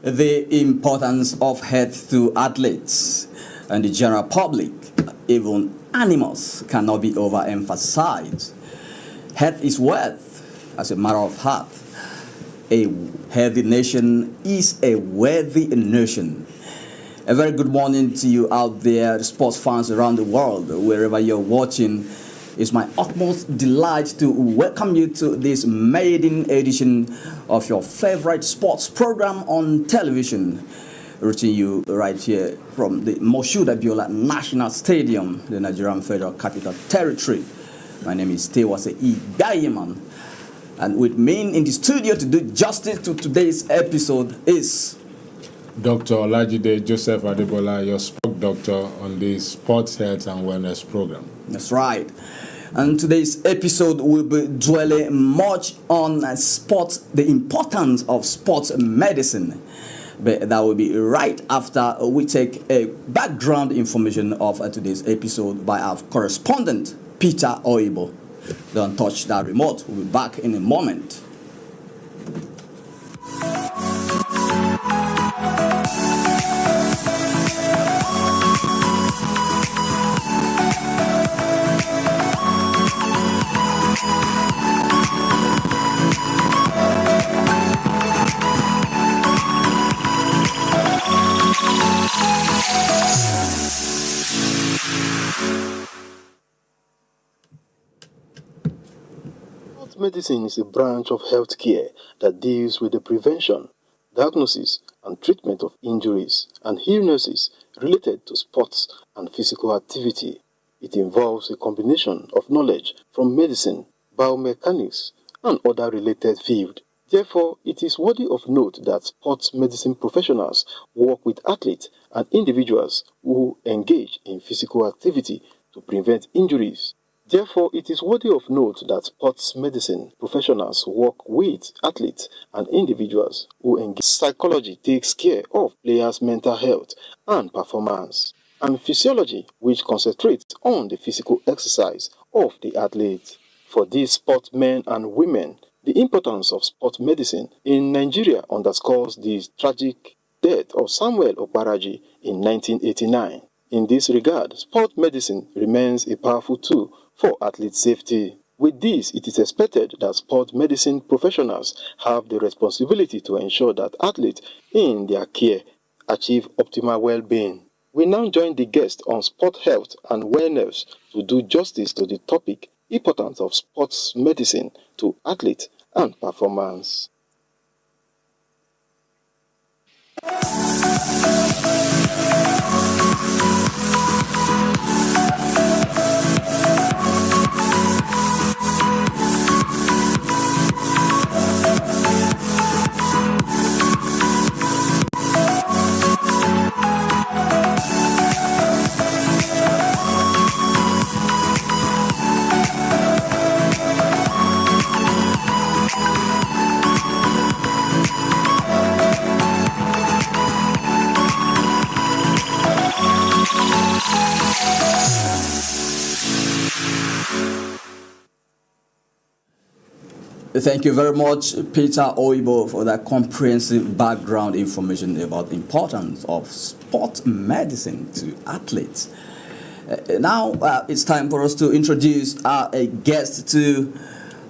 The importance of health to athletes and the general public, even animals, cannot be overemphasized. Health is wealth, as a matter of fact. A healthy nation is a wealthy nation. A very good morning to you out there, sports fans around the world, wherever you're watching. It's my utmost delight to welcome you to this maiden edition of your favorite sports program on television, reaching you right here from the Moshood Abiola National Stadium, the Nigerian Federal Capital Territory. My name is Tewase Igayeman, and with me in the studio to do justice to today's episode is Dr. Olajide Joseph Adebola, your sport doctor on the Sports Health and Wellness Program. That's right. And today's episode will be dwelling much on sports, the importance of sports medicine. But that will be right after we take a background information of today's episode by our correspondent, Peter Oibo. Don't touch that remote. We'll be back in a moment. Sports medicine is a branch of healthcare that deals with the prevention, diagnosis, and treatment of injuries and illnesses related to sports and physical activity. It involves a combination of knowledge from medicine, biomechanics, and other related fields. Therefore, it is worthy of note that sports medicine professionals work with athletes and individuals who engage in physical activity to prevent injuries. Therefore, it is worthy of note that sports medicine professionals work with athletes and individuals who engage. Psychology takes care of players' mental health and performance, and physiology, which concentrates on the physical exercise of the athlete. For these sportsmen and women, the importance of sports medicine in Nigeria underscores the tragic death of Samuel Okparaji in 1989. In this regard, sports medicine remains a powerful tool for athlete safety. With this, it is expected that sports medicine professionals have the responsibility to ensure that athletes in their care achieve optimal well-being. We now join the guest on sport health and wellness to do justice to the topic, importance of sports medicine to athletes and performance. Thank you very much, Peter Oibo, for that comprehensive background information about the importance of sport medicine to athletes. Now it's time for us to introduce a guest to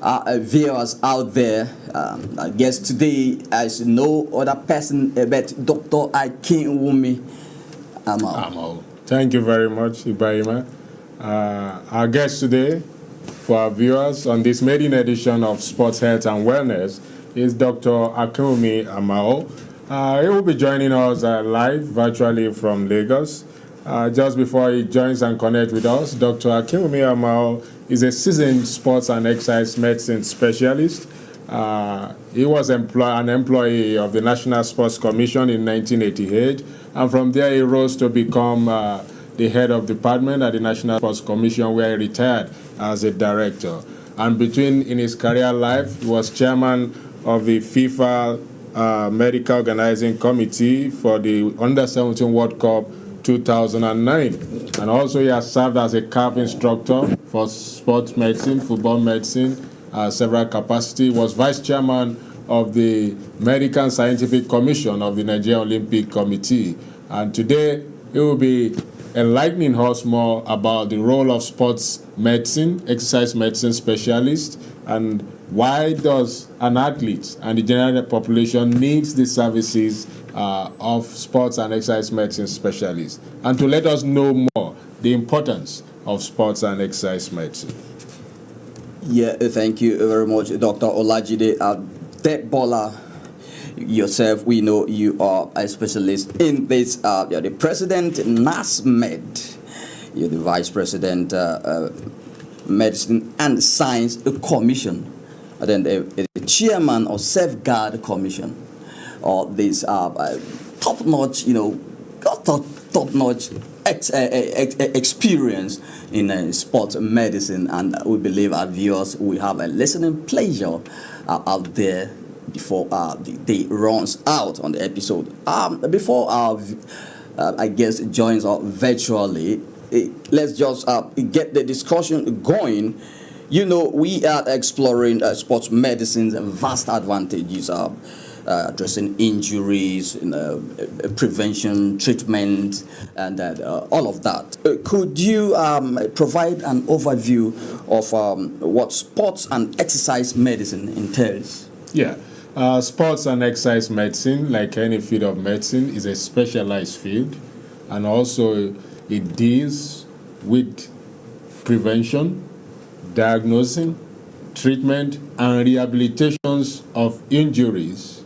our viewers out there. Our guest today is no other person but Dr. Akinwumi Amao. Thank you very much, Ibrahima. Our guest today for our viewers on this maiden edition of Sports Health and Wellness is Dr. Akinwumi Amao. He will be joining us live virtually from Lagos. Just before he joins and connects with us, Dr. Akinwumi Amao is a seasoned sports and exercise medicine specialist. He was an employee of the National Sports Commission in 1988, and from there he rose to become the head of department at the National Sports Commission, where he retired as a director. And in his career life, he was chairman of the FIFA Medical Organizing Committee for the Under-17 World Cup 2009. And also he has served as a CAF instructor for sports medicine, football medicine, several capacities. Was vice chairman of the Medical and Scientific Commission of the Nigerian Olympic Committee. And today, he will be enlightening us more about the role of sports medicine, exercise medicine specialist, and why does an athlete and the general population needs the services of sports and exercise medicine specialists, and to let us know more the importance of sports and exercise medicine. Yeah, thank you very much, Dr. Olajide Debola. Yourself, we know you are a specialist in this. You're the president, NASMED. You're the vice president, Medicine and Science Commission, and then the chairman of Safeguard Commission. This top-notch, top-notch experience in sports medicine, and we believe our viewers will have a listening pleasure out there before the day runs out on the episode. Before our guest joins us virtually, let's just get the discussion going. You know, we are exploring sports medicine's vast advantages, addressing injuries, prevention, treatment, and all of that. Could you provide an overview of what sports and exercise medicine entails? Yeah. Sports and exercise medicine, like any field of medicine, is a specialized field, and also it deals with prevention, diagnosing, treatment, and rehabilitations of injuries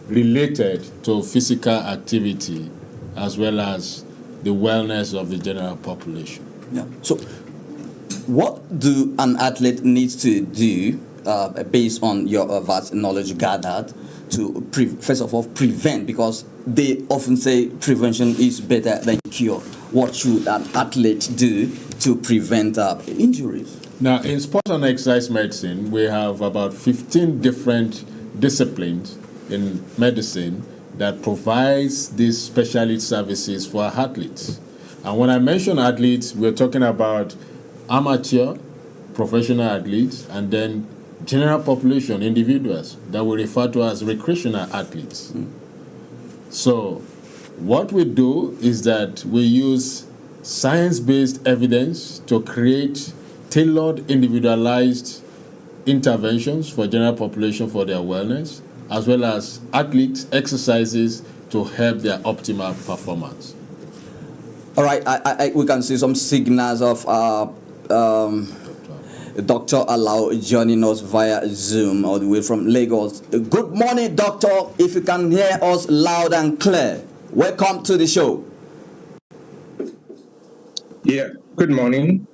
related to physical activity, as well as the wellness of the general population. Yeah. So, what do an athlete needs to do, based on your vast knowledge gathered, to first of all prevent? Because they often say prevention is better than cure. What should an athlete do to prevent injuries? Now, in sports and exercise medicine, we have about 15 different disciplines in medicine that provides these specialist services for athletes. And when I mention athletes, we're talking about amateur, professional athletes, and then general population individuals that we refer to as recreational athletes. So what we do is that we use science-based evidence to create tailored, individualized interventions for general population for their wellness, as well as athletes exercises to help their optimal performance. All right, we can see some signals of Dr. Alao joining us via Zoom all the way from Lagos. Good morning, Doctor. If you can hear us loud and clear, welcome to the show. Yeah, good morning.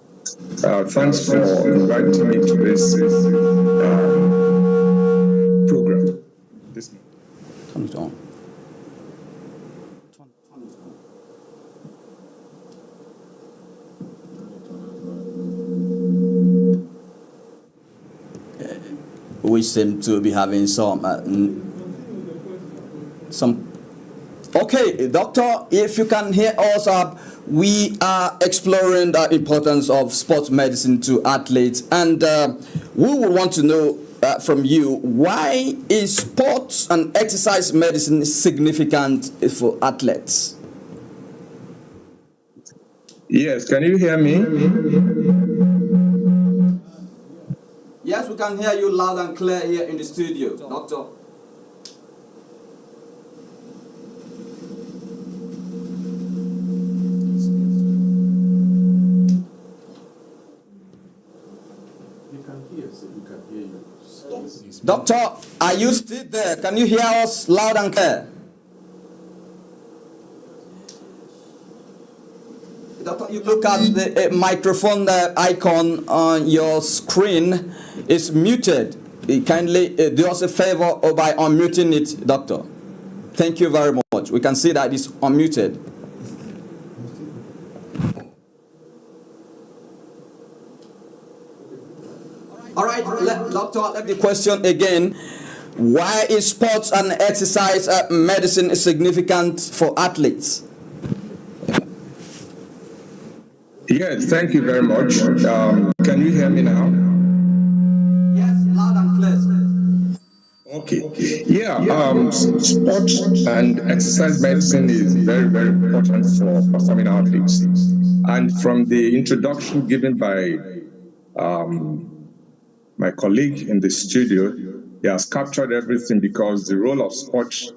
Thanks for inviting me to this program. Turn it on. We seem to be having some. Okay, Doctor, if you can hear us up, we are exploring the importance of sports medicine to athletes, and we would want to know from you, why is sports and exercise medicine significant for athletes? Yes, can you hear me? Yes, we can hear you loud and clear here in the studio, Doctor. Doctor, are you still there? Can you hear us loud and clear? Doctor, you look at the microphone icon on your screen. It's muted. Kindly do us a favor by unmuting it, Doctor. Thank you very much. We can see that it's unmuted. All right, Doctor, let the question again. Why is sports and exercise medicine significant for athletes? Yes, thank you very much. Can you hear me now? Yes, loud and clear. Okay. Yeah, sports and exercise medicine is very, very important for performing athletes. And from the introduction given by my colleague in the studio, he has captured everything, because the role of sports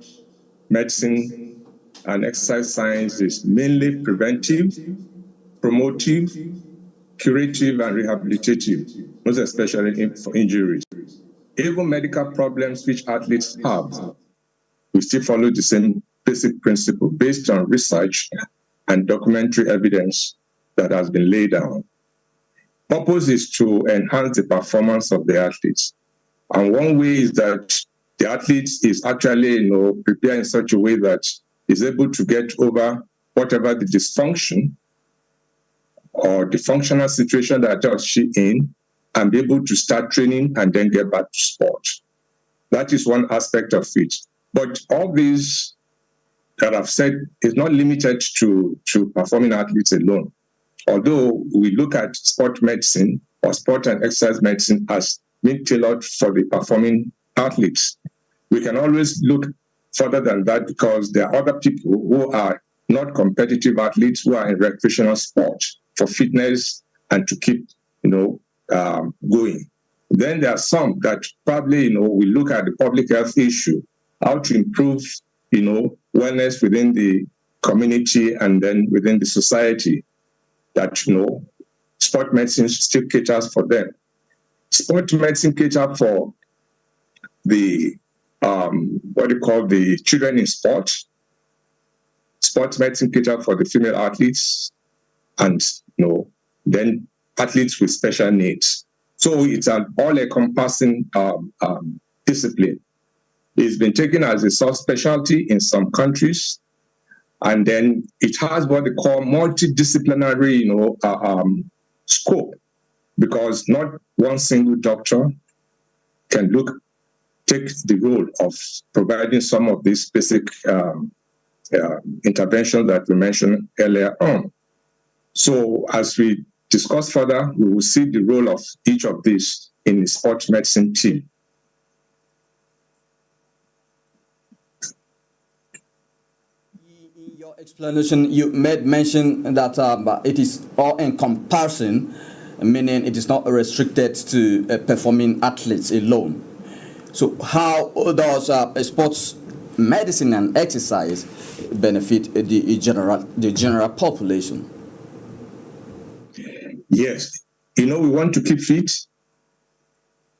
medicine and exercise science is mainly preventive, promotive, curative, and rehabilitative, most especially for injuries. Even medical problems which athletes have, we still follow the same basic principle based on research and documentary evidence that has been laid down. Purpose is to enhance the performance of the athletes. And one way is that the athlete is actually, prepared in such a way that is able to get over whatever the dysfunction or the functional situation that she in, and be able to start training and then get back to sport. That is one aspect of it. But all these that I've said is not limited to performing athletes alone. Although we look at sport medicine or sport and exercise medicine as being tailored for the performing athletes, we can always look further than that, because there are other people who are not competitive athletes who are in recreational sport for fitness and to keep, going. Then there are some that probably, we look at the public health issue, how to improve, wellness within the community and then within the society, that, sport medicine still caters for them. Sport medicine caters for the, the children in sport. Sports medicine caters for the female athletes and, then athletes with special needs. So it's an all-encompassing discipline. It's been taken as a subspecialty in some countries, and then it has what they call multidisciplinary, scope, because not one single doctor can take the role of providing some of these basic interventions that we mentioned earlier on. So as we discuss further, we will see the role of each of these in the sports medicine team. In your explanation, you made mention that it is all-encompassing, meaning it is not restricted to performing athletes alone. So how does sports medicine and exercise benefit the general population? Yes, we want to keep fit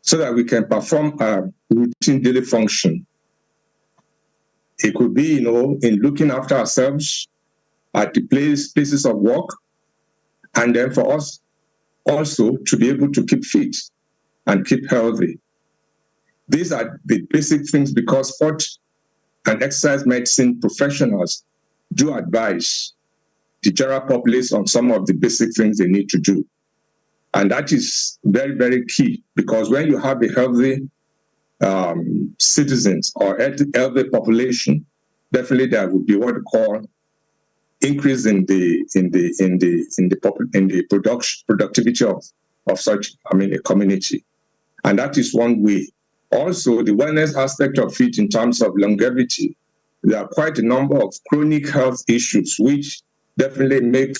so that we can perform our routine daily function. It could be, in looking after ourselves at the places of work, and then for us also to be able to keep fit and keep healthy. These are the basic things, because sport and exercise medicine professionals do advise the general populace on some of the basic things they need to do. And that is very, very key, because when you have a healthy citizens or healthy population, definitely there will be what we call increase in the productivity of such a community. And that is one way. Also, the wellness aspect of it in terms of longevity, there are quite a number of chronic health issues which definitely make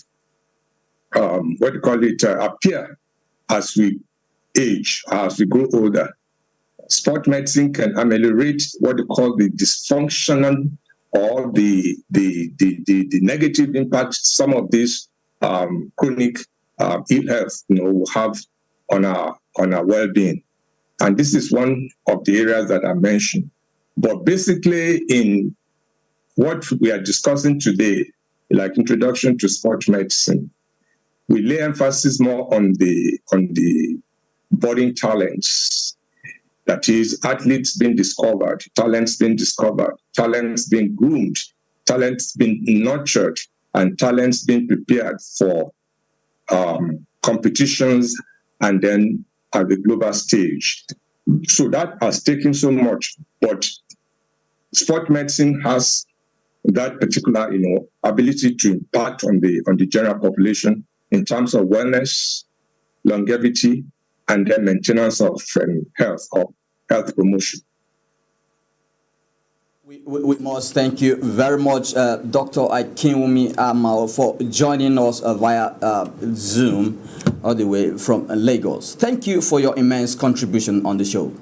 appear as we age, as we grow older. Sport medicine can ameliorate what they call the dysfunctional or the negative impact some of these chronic ill health will have on our well-being. And this is one of the areas that I mentioned. But basically, in what we are discussing today, like introduction to sports medicine, we lay emphasis more on the budding talents. That is, athletes being discovered, talents being discovered, talents being groomed, talents being nurtured, and talents being prepared for competitions and then at the global stage. So that has taken so much, but sport medicine has that particular, ability to impact on the general population in terms of wellness, longevity, and then maintenance of health or health promotion. We must thank you very much, Dr. Akinwumi Amao, for joining us via Zoom all the way from Lagos. Thank you for your immense contribution on the show.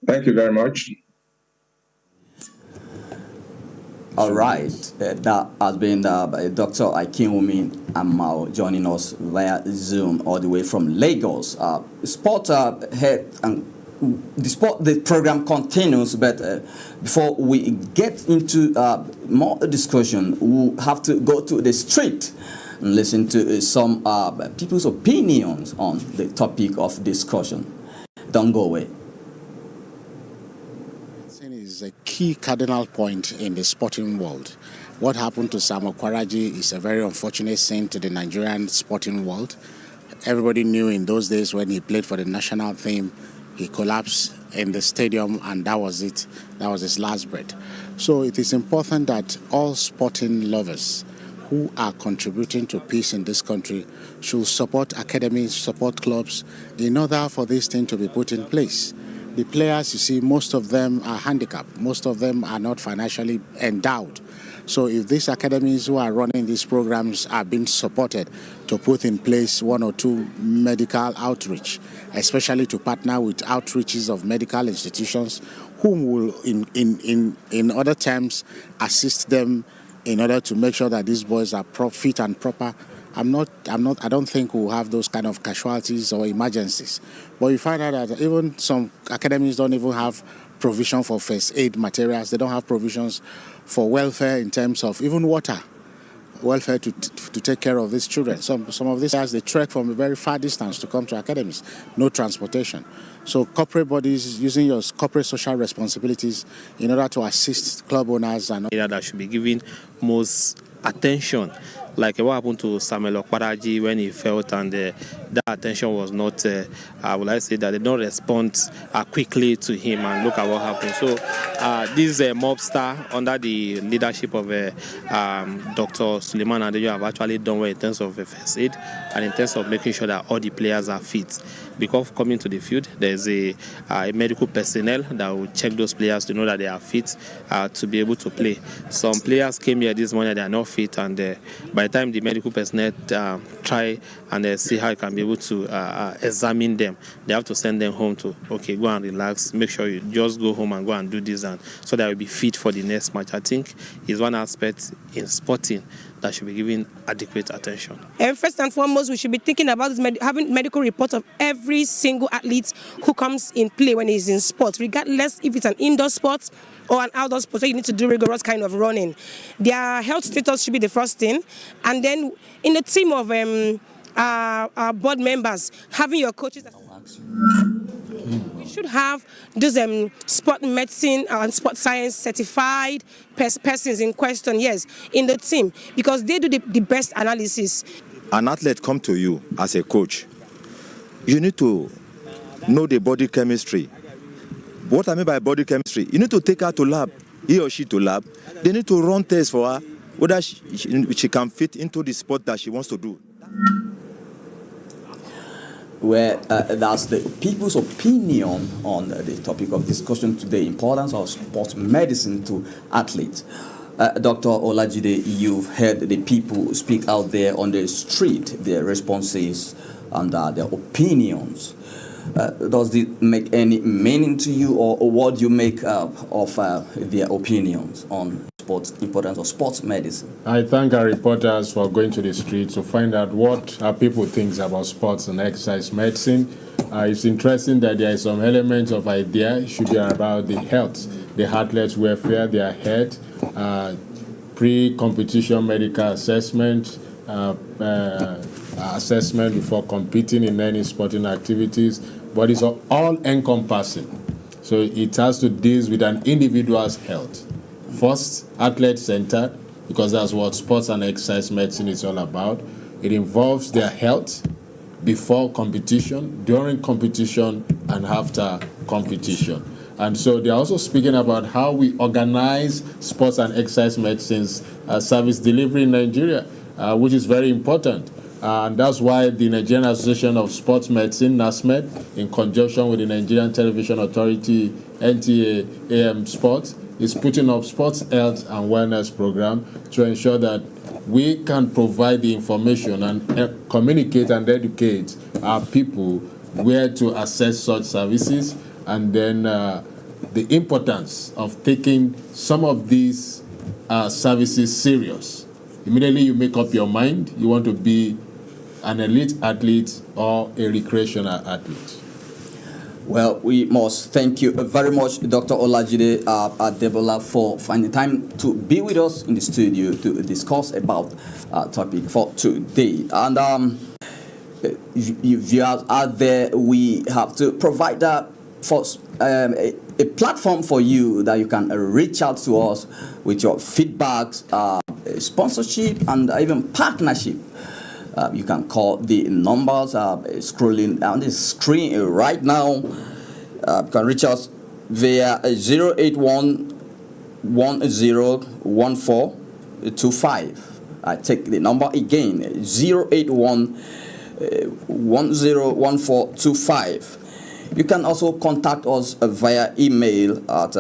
Thank you very much. All right, that has been Dr. Akinwumi Amao joining us via Zoom all the way from Lagos. Sport head and the program continues, but before we get into more discussion, we'll have to go to the street and listen to some people's opinions on the topic of discussion. Don't go away. Is a key cardinal point in the sporting world. What happened to Samuel Kwaraji is a very unfortunate thing to the Nigerian sporting world. Everybody knew in those days when he played for the national team, he collapsed in the stadium and that was it. That was his last breath. So it is important that all sporting lovers who are contributing to peace in this country should support academies, support clubs in order for this thing to be put in place. The players, you see, most of them are handicapped. Most of them are not financially endowed. So if these academies who are running these programs are being supported to put in place one or two medical outreach, especially to partner with outreaches of medical institutions, whom will, in other terms, assist them in order to make sure that these boys are fit and proper. I don't think we'll have those kind of casualties or emergencies. But you find out that even some academies don't even have provision for first aid materials. They don't have provisions for welfare in terms of even water, welfare to take care of these children. Some of these guys, they trek from a very far distance to come to academies, no transportation. So corporate bodies using your corporate social responsibilities in order to assist club owners and that should be given most attention, like what happened to Samuel Okparaji when he felt and that attention was not, would I say that they don't respond quickly to him, and look at what happened. So this mobster under the leadership of Dr. Suleiman Adejo have actually done well in terms of first aid and in terms of making sure that all the players are fit. Because coming to the field, there's a medical personnel that will check those players to know that they are fit to be able to play. Some players came here this morning, they are not fit, and by the time the medical personnel try and see how you can be able to examine them, they have to send them home to, okay, go and relax, make sure you just go home and go and do this, and so that will be fit for the next match. I think is one aspect in sporting that should be given adequate attention. And first and foremost, we should be thinking about this having medical reports of every single athlete who comes in play when he's in sports, regardless if it's an indoor sport or an outdoor sport, so you need to do rigorous kind of running. Their health status should be the first thing, and then in the team of board members, having your coaches. We should have those sport medicine and sport science certified persons in question, yes, in the team, because they do the best analysis. An athlete come to you as a coach, you need to know the body chemistry. What I mean by body chemistry, you need to take her to lab, he or she to lab. They need to run tests for her, whether she can fit into the sport that she wants to do. Where that's the people's opinion on the topic of discussion today, importance of sports medicine to athletes. Dr. Olajide, you've heard the people speak out there on the street, their responses and their opinions. Does it make any meaning to you, or what do you make of their opinions on importance of sports medicine? I thank our reporters for going to the streets to find out what our people think about sports and exercise medicine. It's interesting that there is some elements of idea. It should be about the health, the athletes' welfare, their health, pre-competition medical assessment, assessment before competing in any sporting activities, but it's all encompassing. So it has to deal with an individual's health. First, athlete-centered, because that's what sports and exercise medicine is all about. It involves their health before competition, during competition, and after competition. And so they're also speaking about how we organize sports and exercise medicine's service delivery in Nigeria, which is very important. And that's why the Nigerian Association of Sports Medicine, NASMED, in conjunction with the Nigerian Television Authority, NTA AM Sports, is putting up sports health and wellness program to ensure that we can provide the information and communicate and educate our people where to access such services, and then the importance of taking some of these services serious. Immediately you make up your mind, you want to be an elite athlete or a recreational athlete. Well, we must thank you very much, Dr. Olajide Adebola, for finding time to be with us in the studio to discuss about topic for today. And viewers out there, we have to provide that for a platform for you that you can reach out to us with your feedbacks, sponsorship, and even partnership. You can call the numbers scrolling down the screen right now. You can reach us via 081-1014-25. I take the number again, 081-1014-25. You can also contact us via email at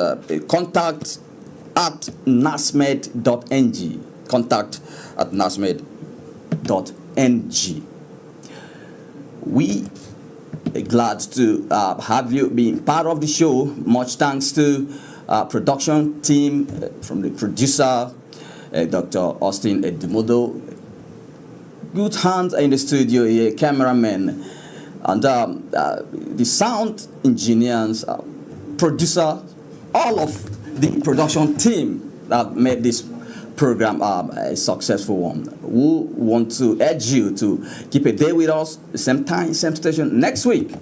contact@nasmed.ng. Contact@nasmed.ng. We are glad to have you being part of the show. Much thanks to production team from the producer, Dr. Austin Edmodo. Good hands in the studio here, cameraman, and the sound engineers, producer, all of the production team that made this program a successful one. We want to urge you to keep a day with us, same time, same station next week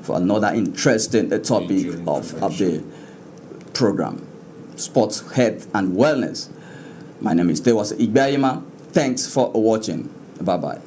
for another interesting topic of the program, sports, health, and wellness. My name is Dewasa Igbayima. Thanks for watching. Bye-bye.